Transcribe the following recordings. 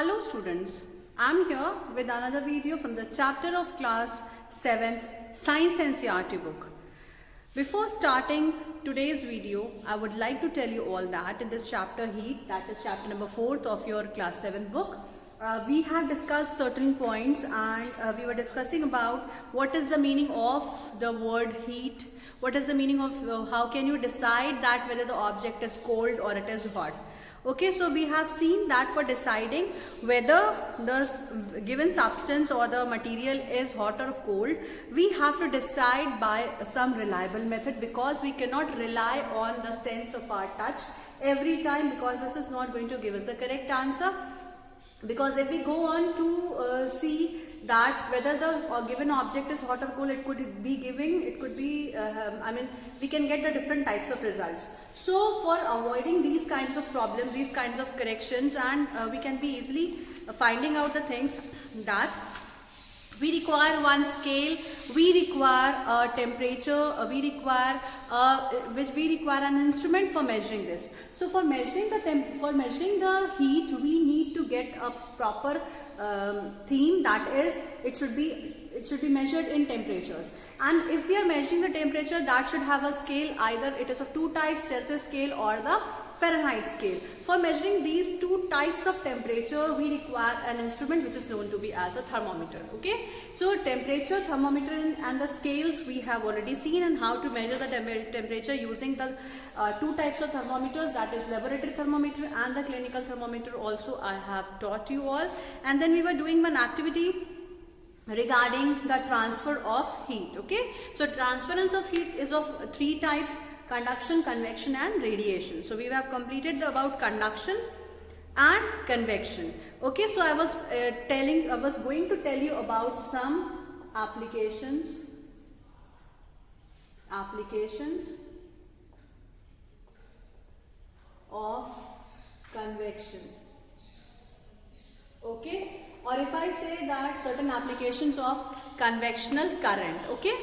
Hello students, I'm here with another video from the chapter of class 7th Science NCERT book. Before starting today's video, I would like to tell you all that in this chapter heat, that is chapter number 4th of your class 7th book, we have discussed certain points and we were discussing about what is the meaning of the word heat, what is the meaning of how can you decide that whether the object is cold or it is hot. Okay, so we have seen that for deciding whether the given substance or the material is hot or cold, we have to decide by some reliable method, because we cannot rely on the sense of our touch every time, because this is not going to give us the correct answer. Because if we go on to see that whether the given object is hot or cold, it could be we can get the different types of results. So for avoiding these kinds of problems, these kinds of corrections, and we can be easily finding out the things, that we require one scale, we require a temperature, we require an instrument for measuring this. So for measuring the heat, we need to get a proper theme, that is it should be measured in temperatures. And if we are measuring the temperature, that should have a scale, either it is of two types, Celsius scale or the Fahrenheit scale. For measuring these two types of temperature, we require an instrument which is known to be as a thermometer. Okay, so temperature, thermometer, and the scales we have already seen, and how to measure the temperature using the two types of thermometers, that is laboratory thermometer and the clinical thermometer also I have taught you all. And then we were doing one activity regarding the transfer of heat. Okay, so transference of heat is of three types: conduction, convection and radiation. So we have completed about conduction and convection. Okay, so I was going to tell you about some applications of convection. Okay, or if I say that certain applications of convectional current. Okay,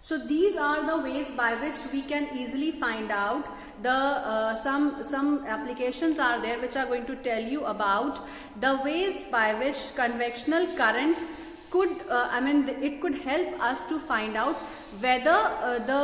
so these are the ways by which we can easily find out the some applications are there which are going to tell you about the ways by which convectional current could it could help us to find out whether the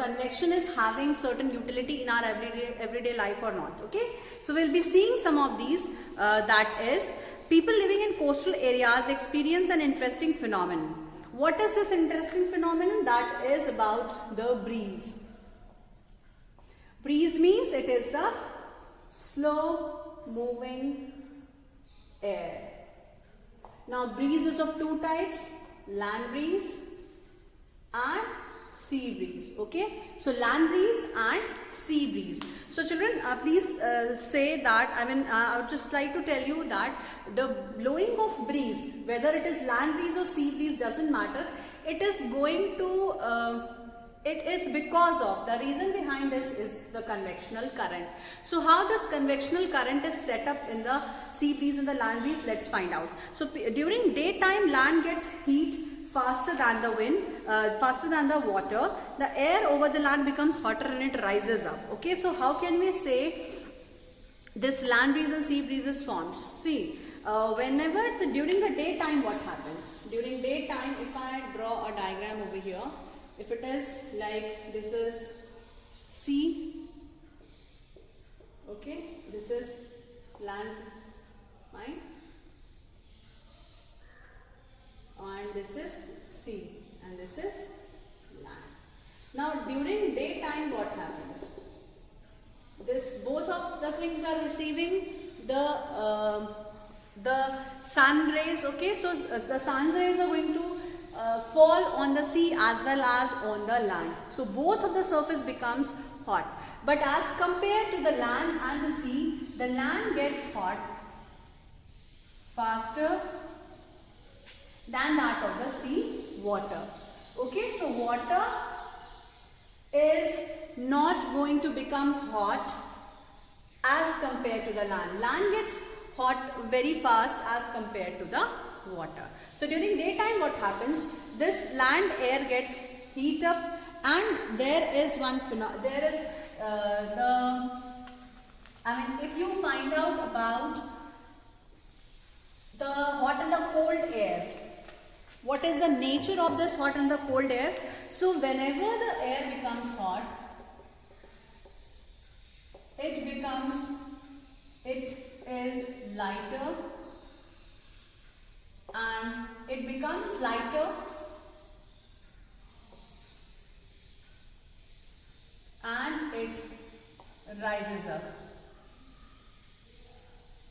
convection is having certain utility in our everyday life or not. Okay, so we'll be seeing some of these, that is, people living in coastal areas experience an interesting phenomenon. What is this interesting phenomenon? That is about the breeze. Breeze means it is the slow moving air. Now breeze is of two types: land breeze and sea breeze. Okay, so land breeze and sea breeze. So children, please say that, I would just like to tell you that the blowing of breeze, whether it is land breeze or sea breeze, doesn't matter. It is going to, it is because of, the reason behind this is the convectional current. So how this convectional current is set up in the sea breeze and the land breeze, let's find out. So during daytime, land gets heat faster than the wind, faster than the water. The air over the land becomes hotter and it rises up. Okay, so how can we say this land breeze and sea breeze is formed? See, during the daytime, what happens? During daytime, if I draw a diagram over here, if it is like this is sea, okay, this is land, fine, and this is sea, and this is land. Now during daytime, what happens? Both of the things are receiving the sun rays. Okay, so the sun's rays are going to fall on the sea as well as on the land. So both of the surface becomes hot. But as compared to the land and the sea, the land gets hot faster than that of the sea water. Okay, so water is not going to become hot as compared to the land. Land gets hot very fast as compared to the water. So during daytime, what happens? This land air gets heat up, and there is one phenomenon. There is if you find out about the hot and the cold air. What is the nature of this hot and the cold air? So whenever the air becomes hot, it is lighter, and it becomes lighter and it rises up.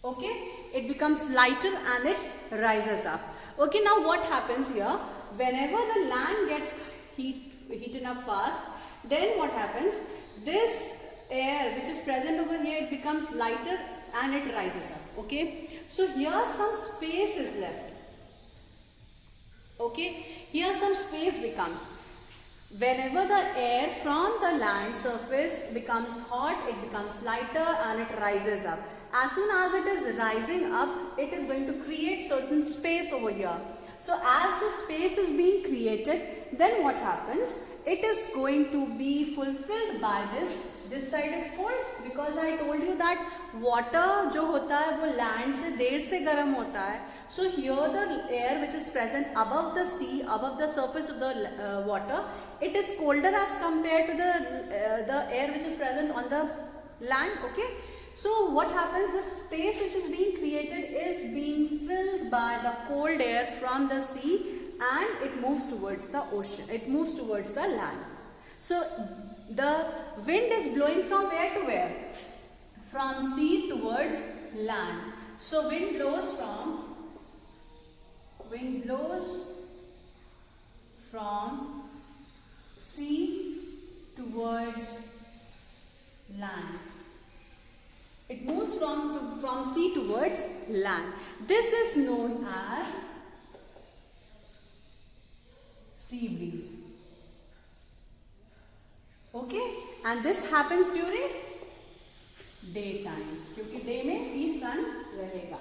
Okay, it becomes lighter and it rises up. Okay, now what happens here? Whenever the land gets heated up fast, then what happens? This air which is present over here, it becomes lighter and it rises up. Okay, so here some space is left. Okay, here some space becomes. Whenever the air from the land surface becomes hot, it becomes lighter and it rises up. As soon as it is rising up, it is going to create certain space over here. So as the space is being created, then what happens? It is going to be fulfilled by this. This side is cold because I told you that water जो होता है वो land से देर से गर्म होता है. So here the air which is present above the sea, above the surface of the water, it is colder as compared to the air which is present on the land. Okay. So what happens? The space which is being created is being filled by the cold air from the sea, and it moves towards the ocean. It moves towards the land. So the wind is blowing from where to where? From sea towards land. So wind blows from sea towards land. It moves from sea towards land. This is known as sea breeze. Okay, and this happens during daytime, क्योंकि day में भी sun रहेगा.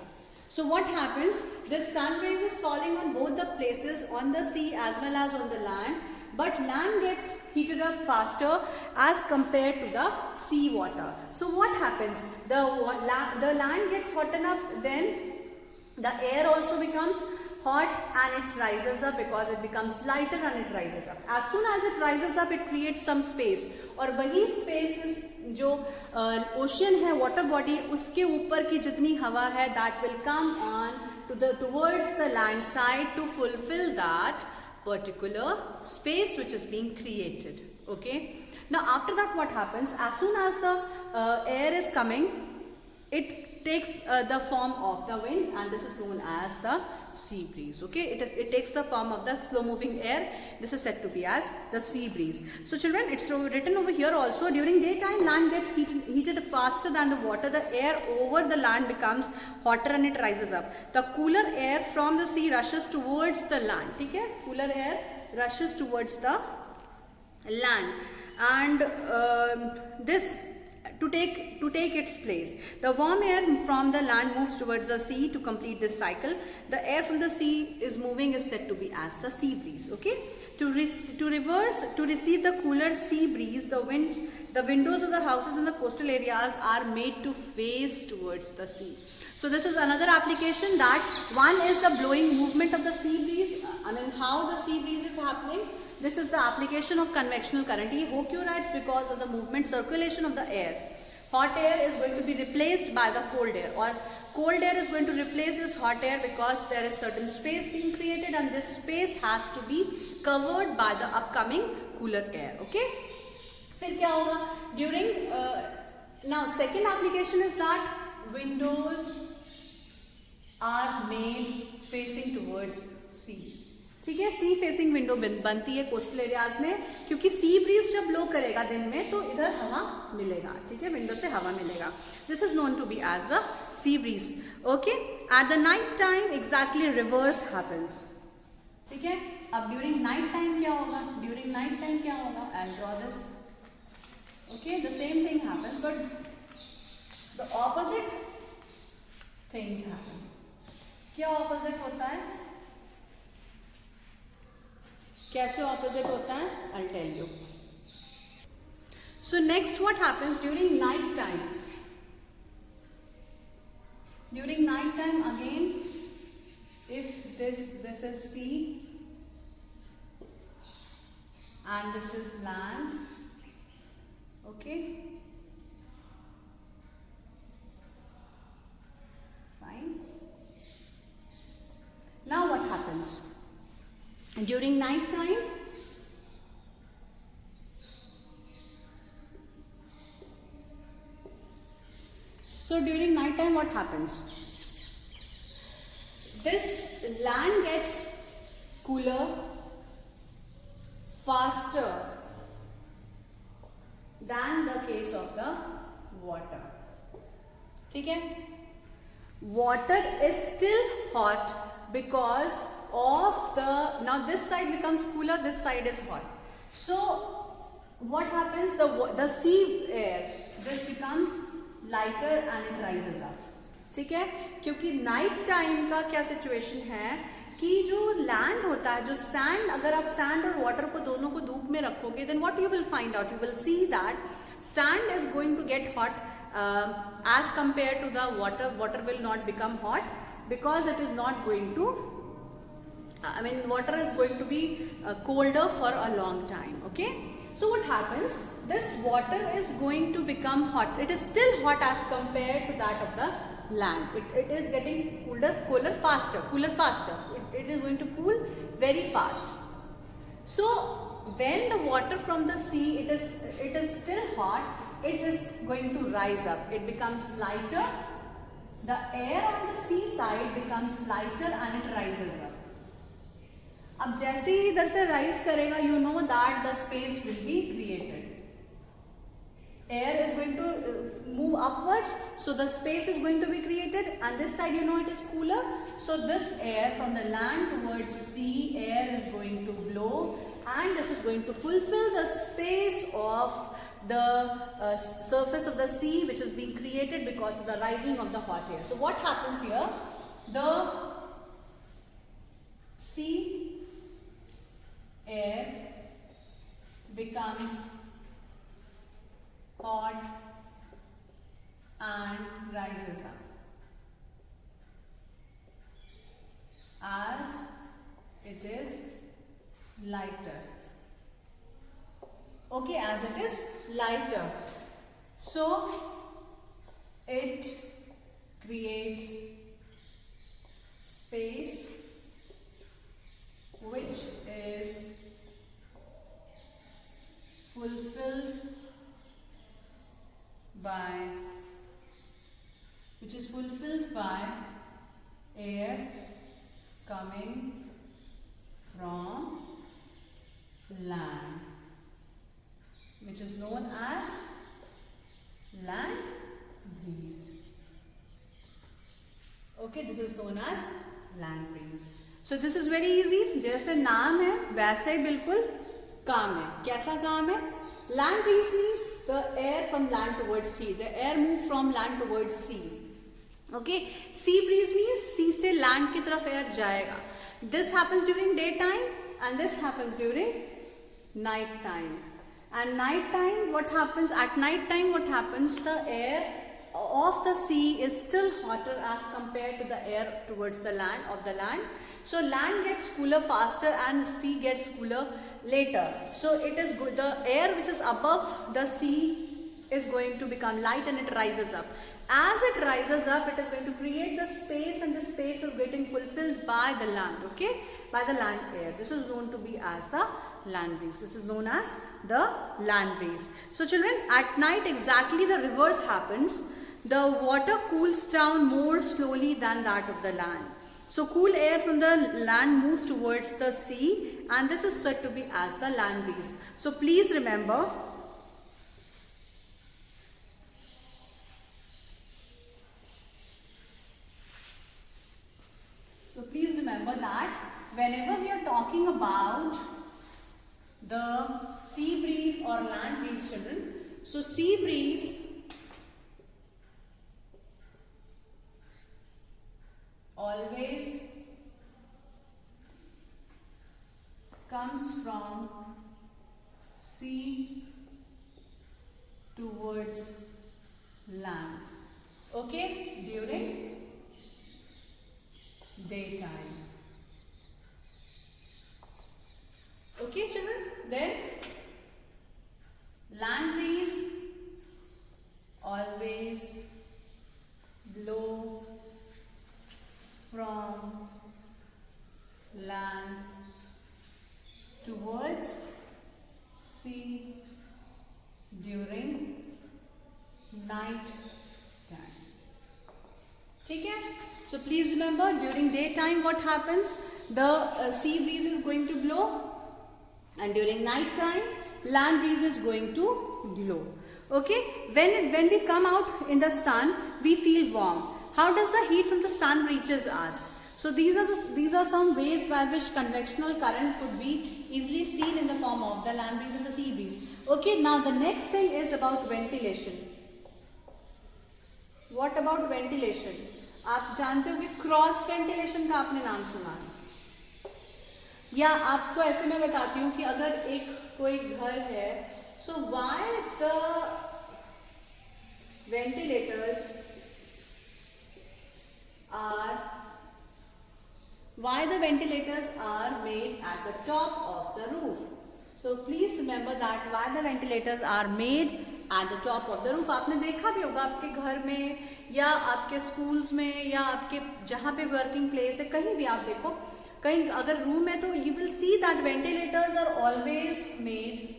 So what happens? The sun rays is falling on both the places, on the sea as well as on the land. But land gets heated up faster as compared to the sea water. So what happens? The land gets hotten up, then the air also becomes hot and it rises up because it becomes lighter and it rises up. As soon as it rises up, it creates some space. और वही spaces जो ocean है, water body, उसके ऊपर की जितनी हवा है, that will come on towards the land side to fulfill that particular space which is being created. Okay, now after that what happens? As soon as the air is coming, it takes the form of the wind, and this is known as the sea breeze. Okay, it takes the form of the slow moving air. This is said to be as the sea breeze. So children, it's written over here also, during daytime land gets heated faster than the water. The air over the land becomes hotter and it rises up. The cooler air from the sea rushes towards the land. Okay, cooler air rushes towards the land, and this to take its place. The warm air from the land moves towards the sea to complete this cycle. The air from the sea is moving is said to be as the sea breeze. Okay, to receive the cooler sea breeze, the windows of the houses in the coastal areas are made to face towards the sea. So this is another application, that one is the blowing movement of the sea breeze. I mean, how the sea breeze is happening. This is the application of convectional current. ये हो क्यों रहा है? It's because of the movement, circulation of the air. Hot air is going to be replaced by the cold air, or cold air is going to replace this hot air because there is certain space being created, and this space has to be covered by the upcoming cooler air. Okay? फिर क्या होगा? During now second application is that windows are made facing towards sea. ठीक है, sea facing window बनती है coastal areas में, क्योंकि sea breeze जब ब्लो करेगा दिन में तो इधर हवा मिलेगा. ठीक है, विंडो से हवा मिलेगा. This is known to be as a sea breeze. Okay, at the night time exactly reverse happens. ठीक है, अब ड्यूरिंग नाइट टाइम क्या होगा? ड्यूरिंग नाइट टाइम क्या होगा? I draw this. Okay, the same thing happens, but the opposite things happen. क्या opposite होता है? कैसे ऑपोजिट होता है? I'll tell you. So next what happens during night time? During night time again, if this is sea and this is land, okay, fine. Now what happens? During night time, so during night time what happens? This land gets cooler faster than the case of the water. ठीक है? Water is still hot because of the, now this side becomes cooler, this side is hot. So what happens? The sea air, this becomes lighter and it rises up. ठीक है? क्योंकि night time का क्या situation है कि जो land होता है, जो सैंड, अगर आप सैंड और वाटर को दोनों को धूप में रखोगे, then what you will find out, you will see that sand is going to get hot as compared to the water. Water will not become hot because it is not going to, water is going to be colder for a long time. Okay, so what happens, this water is going to become hot. It is still hot as compared to that of the land. It is getting cooler faster. It is going to cool very fast. So when the water from the sea, it is still hot, it is going to rise up. It becomes lighter. The air on the sea side becomes lighter and it rises up. अब जैसे ही इधर से rise करेगा, you know that the space will be created. Air is going to move upwards, so the space is going to be created, and this side, you know, it is cooler. So this air from the land towards sea, air is going to blow, and this is going to fulfill the space of the surface of the sea, which is being created because of the rising of the hot air. So what happens here? The sea air becomes hot and rises up as it is lighter. Okay, as it is lighter. So it creates space which is fulfilled by air coming from land, which is known as land breeze. Okay, this is known as land breeze. So this is very easy. जैसे नाम है वैसे ही बिल्कुल काम है. कैसा काम है? Land breeze means the air from land towards sea. The air move from land towards sea. Okay. Sea breeze means sea से land की तरफ air जाएगा. This happens during daytime and this happens during night time. And night time, what happens? At night time, what happens? The air of the sea is still hotter as compared to the air towards the land, of the land. So land gets cooler faster and sea gets cooler later. So it is good. The air which is above the sea is going to become light and it rises up. As it rises up, it is going to create the space, and the space is getting fulfilled by the land. Okay, by the land air. This is known to be as the land breeze. This is known as the land breeze. So children, at night exactly the reverse happens. The water cools down more slowly than that of the land. So cool air from the land moves towards the sea, and this is said to be as the land breeze. So please remember, that whenever we are talking about the sea breeze or land breeze, children, so sea breeze always comes from sea towards land. Okay, during daytime. Okay children, then land breeze always blow from land towards sea during night time. ठीक है? So please remember, during daytime what happens? The sea breeze is going to blow, and during night time land breeze is going to blow. Okay, when we come out in the sun we feel warm. How does the heat from the sun reaches us? So these are some ways by which convectional current could be easily seen in the form of the land breeze and the sea breeze. Okay, now the next thing is about ventilation. What about ventilation? आप जानते हो कि cross ventilation का आपने नाम सुना है, या आपको ऐसे मैं बताती हूँ कि अगर एक कोई घर है, so why the ventilators are made at the top of the roof. So please remember that why the ventilators are made at the top of the roof. आपने देखा भी होगा आपके घर में या आपके स्कूल्स में या आपके जहाँ पे वर्किंग प्लेस है, कहीं भी आप देखो, कहीं अगर रूम है तो you will see that ventilators are always made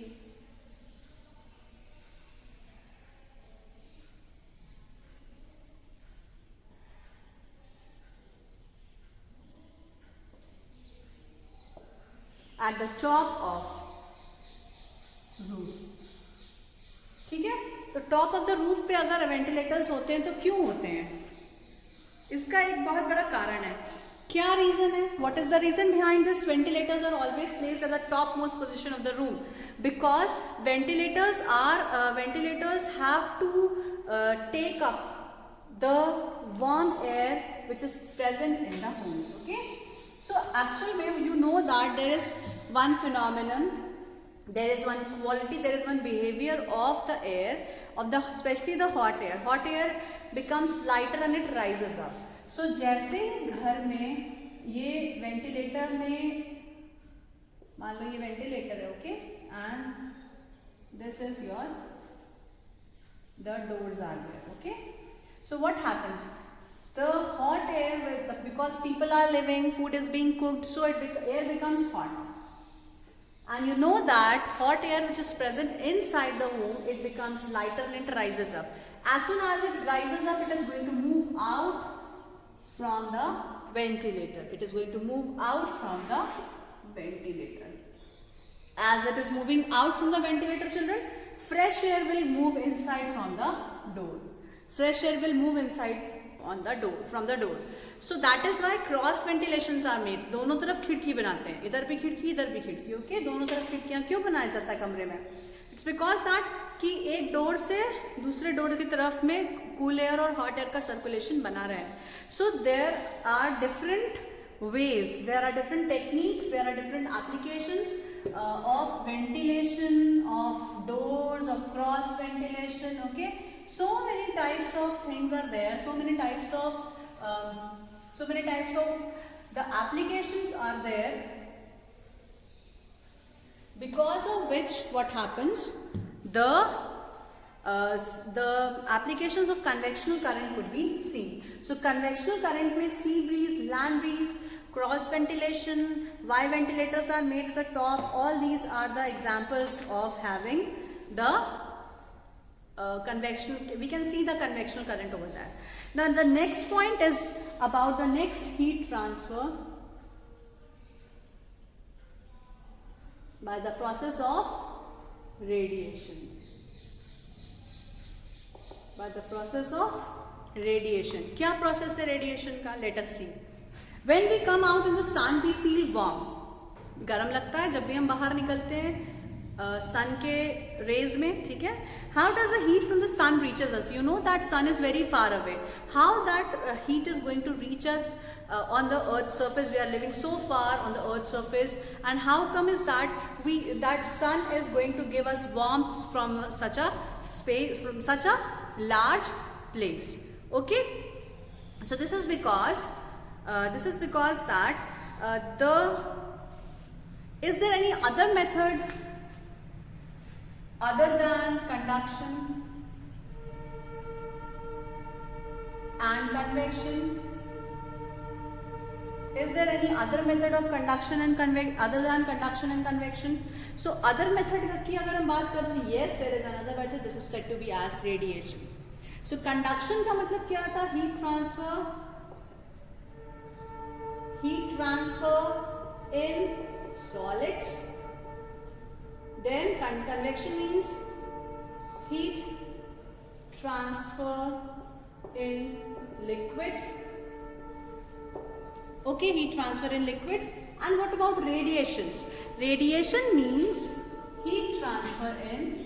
at the top of roof. ठीक है, तो टॉप ऑफ द रूफ पे अगर वेंटिलेटर्स होते हैं तो क्यों होते हैं? इसका एक बहुत बड़ा कारण है. क्या रीजन है? What is the reason behind this? Ventilators are always placed at the top most position of the room because ventilators have to take up the warm air which is present in the homes. Okay, so actually you know that there is one phenomenon, there is one quality, there is one behavior of the air, of the especially the hot air. Hot air becomes lighter and it rises up. So जैसे घर में ये ventilator में, मान लो ये ventilator है, okay, and this is your, the doors are there, okay. So what happens? The hot air, because people are living, food is being cooked, so air becomes hot. And you know that hot air which is present inside the home, it becomes lighter and it rises up. As soon as it rises up, it is going to move out from the ventilator. It is going to move out from the ventilator. As it is moving out from the ventilator, children, fresh air will move inside from the door. Fresh air will move inside on the door, from the door. So that is why cross ventilations are made. दोनों तरफ खिड़की बनाते हैं, इधर भी खिड़की इधर भी खिड़की. ओके, दोनों तरफ खिड़कियां क्यों बनाया जाता है कमरे में? इट्स बिकॉज दैट कि एक डोर से दूसरे डोर की तरफ में कूल एयर और हॉट एयर का सर्कुलेशन बना रहे हैं. So there are different ways, there are different techniques, there are different applications of ventilation, of doors, of cross ventilation. Okay, so many types of things are there, so many types of the applications are there, because of which what happens, the applications of convectional current could be seen. So convectional current में sea breeze, land breeze, cross ventilation, why ventilators are made at the top, all these are the examples of having the convection. We can see the convectional current over there. Now the next point is about the next heat transfer by the process of radiation. By the process of radiation. क्या process है radiation का? Let us see. When we come out in the sun, we feel warm. गर्म लगता है जब भी हम बाहर निकलते हैं sun के rays में, ठीक है? How does the heat from the sun reaches us? You know that sun is very far away. How that heat is going to reach us on the earth's surface? We are living so far on the earth's surface, and how come is that that sun is going to give us warmth from such a space, from such a large place? Okay, so this is because This is because that is there any other method other than conduction and convection? Is there any other method of conduction and other than conduction and convection? So other method की अगर हम बात करें, yes, there is another method. This is said to be as radiation. So conduction का मतलब क्या था? Heat transfer in solids. Then convection means heat transfer in liquids. Okay, heat transfer in liquids. And what about radiations? Radiation means heat transfer in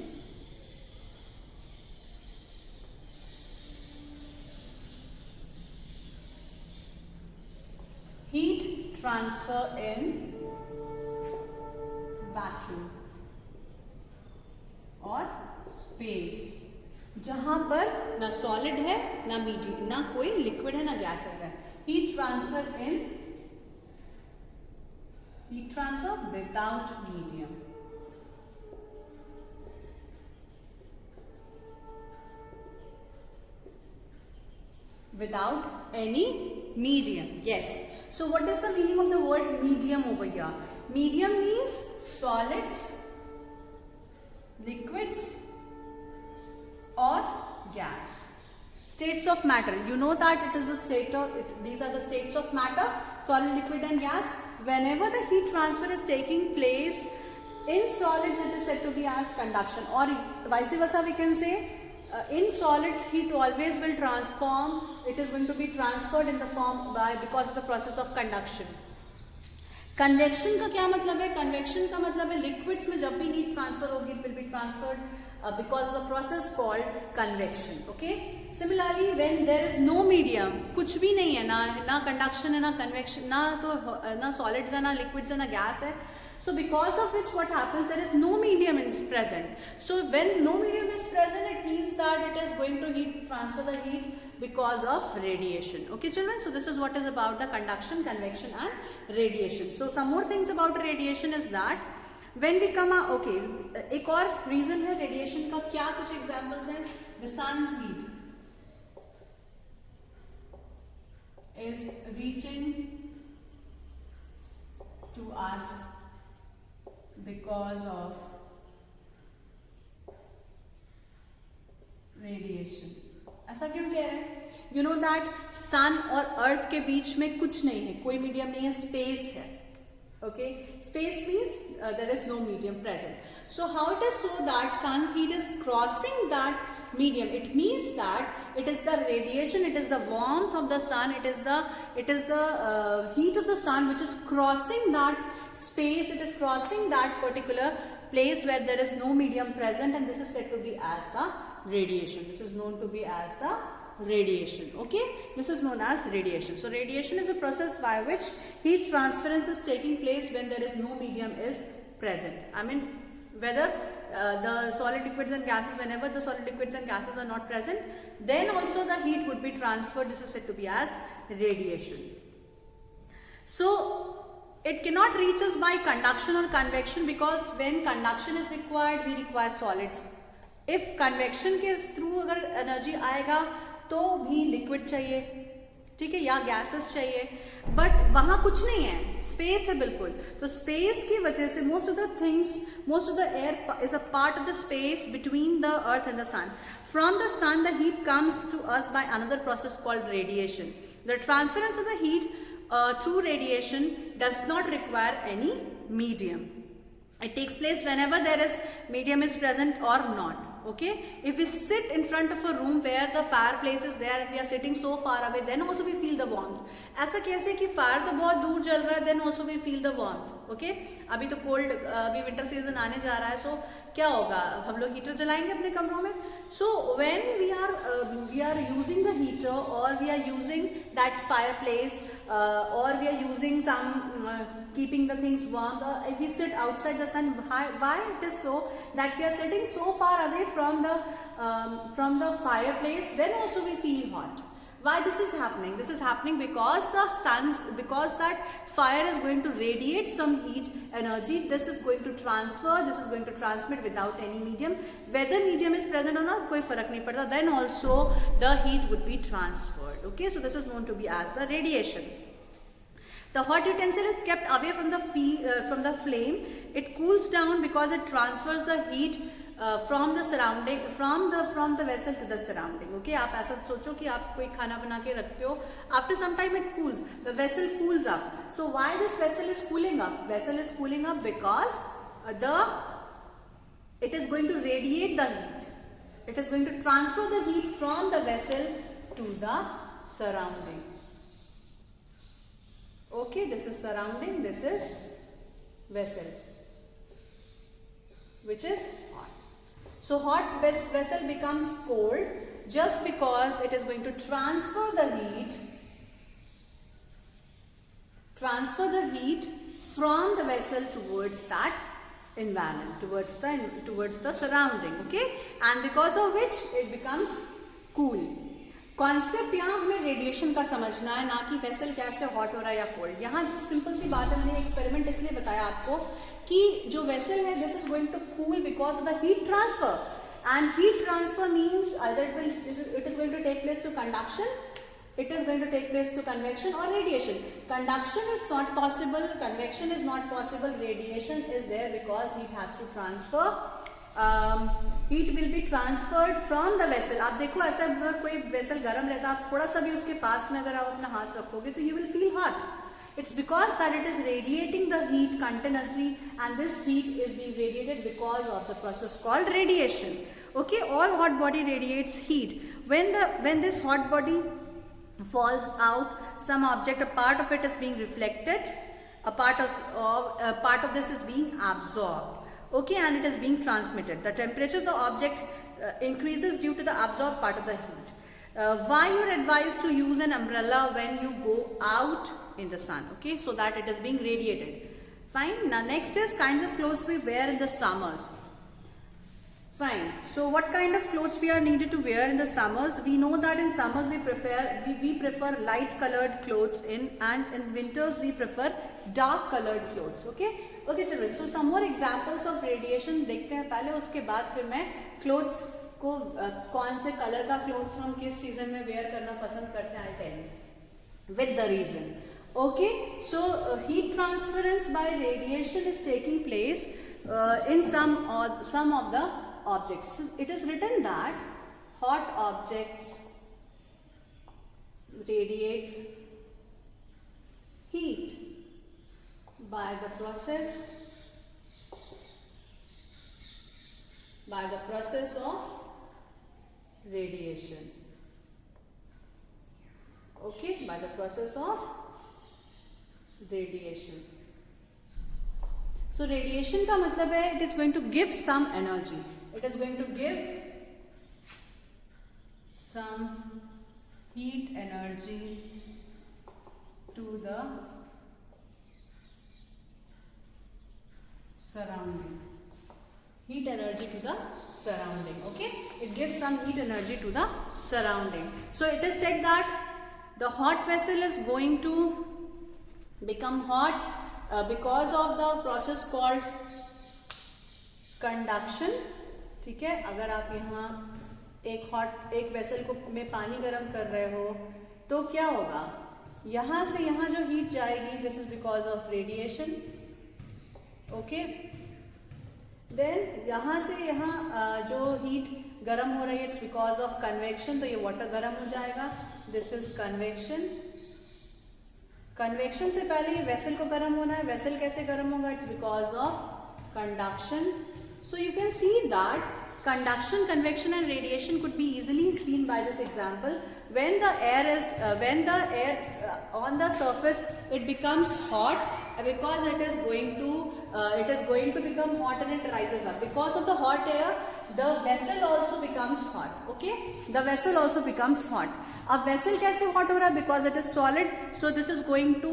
vacuum और space, जहां पर ना solid है ना मीडियम, ना कोई लिक्विड है ना गैसेस है. Heat transfer without medium. Without any medium. Yes. So what is the meaning of the word medium over here? Medium means solids, liquids or gas. States of matter. You know that it is the state of these are the states of matter: solid, liquid and gas. Whenever the heat transfer is taking place in solids, it is said to be as conduction, or vice versa we can say, in solids heat always will transform. It is going to be transferred in the form because of the process of conduction. Convection का क्या मतलब है? Convection का मतलब है liquids में जब भी heat transfer होगी, it will be transferred because of the process called convection. Okay. Similarly, when there is no medium, कुछ भी नहीं है, ना conduction है, ना convection, ना solids है, ना liquids है, ना gas है. So because of which what happens, there is no medium is present. So when no medium is present, it means that it is going to transfer the heat because of radiation. Okay children, so this is what is about the conduction, convection and radiation. So some more things about radiation is that when we come out, okay, एक और reason है radiation का, क्या कुछ examples हैं? The sun's heat is reaching to us because of radiation. ऐसा क्यों कह रहे हैं? You know that sun और earth के बीच में कुछ नहीं है, कोई medium नहीं है, space है. Okay, space means there is no medium present. So how it is so that sun's heat is crossing that medium? It means that it is the radiation, it is the warmth of the sun, it is the heat of the sun which is crossing that space, it is crossing that particular place where there is no medium present, and this is said to be as the radiation. This is known to be as the radiation. Okay, this is known as radiation. So radiation is a process by which heat transference is taking place when there is no medium is present. I mean, whether the solid, liquids and gases, whenever the solid, liquids and gases are not present, then also the heat would be transferred. This is said to be as radiation. So it cannot reach us by conduction or convection, because when conduction is required, we require solids. If convection के through अगर energy आएगा तो भी liquid चाहिए, ठीक है, या gases चाहिए, बट वहाँ कुछ नहीं है, स्पेस है बिल्कुल. तो स्पेस की वजह से most of the air is a part of the space between the earth and the sun. From the sun, the heat comes to us by another process called radiation. The transference of the heat through radiation does not require any medium. It takes place whenever there is medium is present or not. Okay, if we sit in front of a room where the fireplace is there and we are sitting so far away, then also we feel the warmth. ऐसा कैसे कि fire तो बहुत दूर जल रहा है, then also we feel the warmth. Okay, अभी तो cold, अभी winter season आने जा रहा है, so क्या होगा, हम लोग हीटर जलाएंगे अपने कमरों में. So when we are using the heater, or we are using that fireplace, or we are using some keeping the things warm, if we sit outside the sun, why it is so that we are sitting so far away from the fireplace, then also we feel hot. Why this is happening? This is happening because because that fire is going to radiate some heat energy. This is going to transfer, this is going to transmit without any medium. Whether medium is present or not, कोई फर्क नहीं पड़ता. Then also the heat would be transferred. Okay, so this is known to be as the radiation. The hot utensil is kept away from the flame. It cools down because it transfers the heat from the surrounding, from the vessel to the surrounding. Okay, आप ऐसा सोचो कि आप कोई खाना बना के रखते हो. After some time it cools. The vessel cools up. So why this vessel is cooling up? Vessel is cooling up because it is going to radiate the heat. It is going to transfer the heat from the vessel to the surrounding. Okay, this is surrounding, this is vessel, which is hot. So hot vessel becomes cold just because it is going to transfer the heat from the vessel towards that environment, towards the surrounding. Okay, and because of which it becomes cool. Concept यहाँ हमें radiation का समझना है, ना कि vessel कैसे hot हो रहा है या कोल्ड. यहाँ जो सिंपल सी बात है, मैंने एक्सपेरिमेंट इसलिए बताया आपको कि जो वेसल है this is going to cool because of the heat transfer. And heat transfer means either it is going to take place to conduction, it is going to take place to convection or radiation. Conduction is not possible, convection is not possible, radiation is there because heat has to transfer. Heat will be transferred from the vessel. आप देखो ऐसा अगर कोई vessel गर्म रहता है, आप थोड़ा सा भी उसके पास में अगर आप अपना हाथ रखोगे तो you will feel hot. It's because that it is radiating the heat continuously, and this heat is being radiated because of the process called radiation. Okay, all hot body radiates heat. When this hot body falls out, some object, a part of it is being reflected, a part of this is being absorbed. Okay, and it is being transmitted. The temperature of the object increases due to the absorbed part of the heat. Why you are advised to use an umbrella when you go out in the sun? Okay, so that it is being radiated. Fine. Now next is kinds of clothes we wear in the summers. Fine. So what kind of clothes we are needed to wear in the summers? We know that in summers we prefer light colored clothes, and in winters we prefer dark colored clothes. Okay. Okay children. So some more examples of radiation देखते हैं पहले, उसके बाद फिर मैं clothes को कौन से कलर का clothes हम किस सीजन में wear करना पसंद करते हैं, I'll tell you with the reason. Okay. So heat transference by radiation is taking place in some of the objects. It is written that hot objects radiates heat by the process of radiation. Okay, by the process of radiation. So radiation का मतलब है it is going to give some energy. It is going to give some heat energy to the surrounding. Heat energy to the surrounding. Okay, it gives some heat energy to the surrounding. So it is said that the hot vessel is going to become hot because of the process called conduction. ठीक है, अगर आप यहाँ एक vessel को में पानी गर्म कर रहे हो तो क्या होगा, यहाँ से यहाँ जो हीट जाएगी this is because of radiation. Okay, then यहाँ से यहाँ जो हीट गर्म हो रही है इट्स बिकॉज ऑफ कन्वेक्शन, तो ये वाटर गर्म हो जाएगा, दिस इज कन्वेक्शन. कन्वेक्शन से पहले ये वेसल को गर्म होना है, वेसल कैसे गर्म होगा, it's because of conduction. So you can see that conduction, convection and radiation could be easily seen by this example. When the air on the surface it becomes hot because it is going to become hot and it rises up. Because of the hot air the vessel also becomes hot. Okay, the vessel also becomes hot. अब vessel कैसे hot हो रहा है? Because it is solid, so this is going to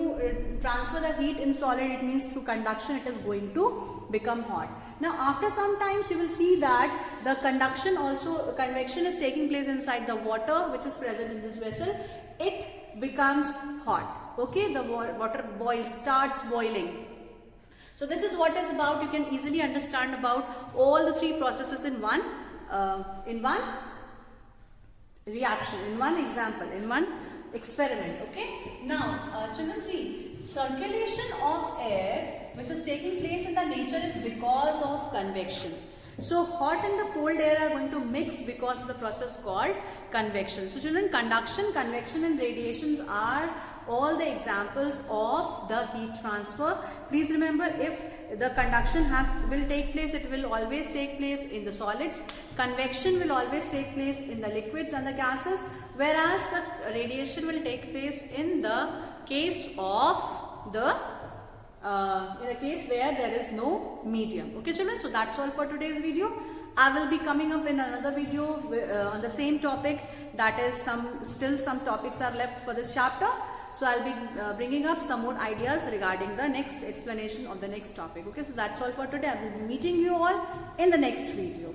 transfer the heat in solid. It means through conduction it is going to become hot. Now after some times you will see that the convection is taking place inside the water which is present in this vessel. It becomes hot. Okay, the water starts boiling. So this is what is about. You can easily understand about all the three processes in one reaction, in one example, in one experiment. Okay, now children, see, circulation of air which is taking place in the nature is because of convection. So hot and the cold air are going to mix because of the process called convection. So children, conduction, convection and radiations are all the examples of the heat transfer. Please remember, if the conduction will take place, it will always take place in the solids. Convection will always take place in the liquids and the gases, whereas the radiation will take place in the case of in a case where there is no medium. Okay children, so that's all for today's video. I will be coming up in another video on the same topic. That is, still some topics are left for this chapter, so I'll be bringing up some more ideas regarding the next explanation of the next topic. Okay, so that's all for today. I will be meeting you all in the next video.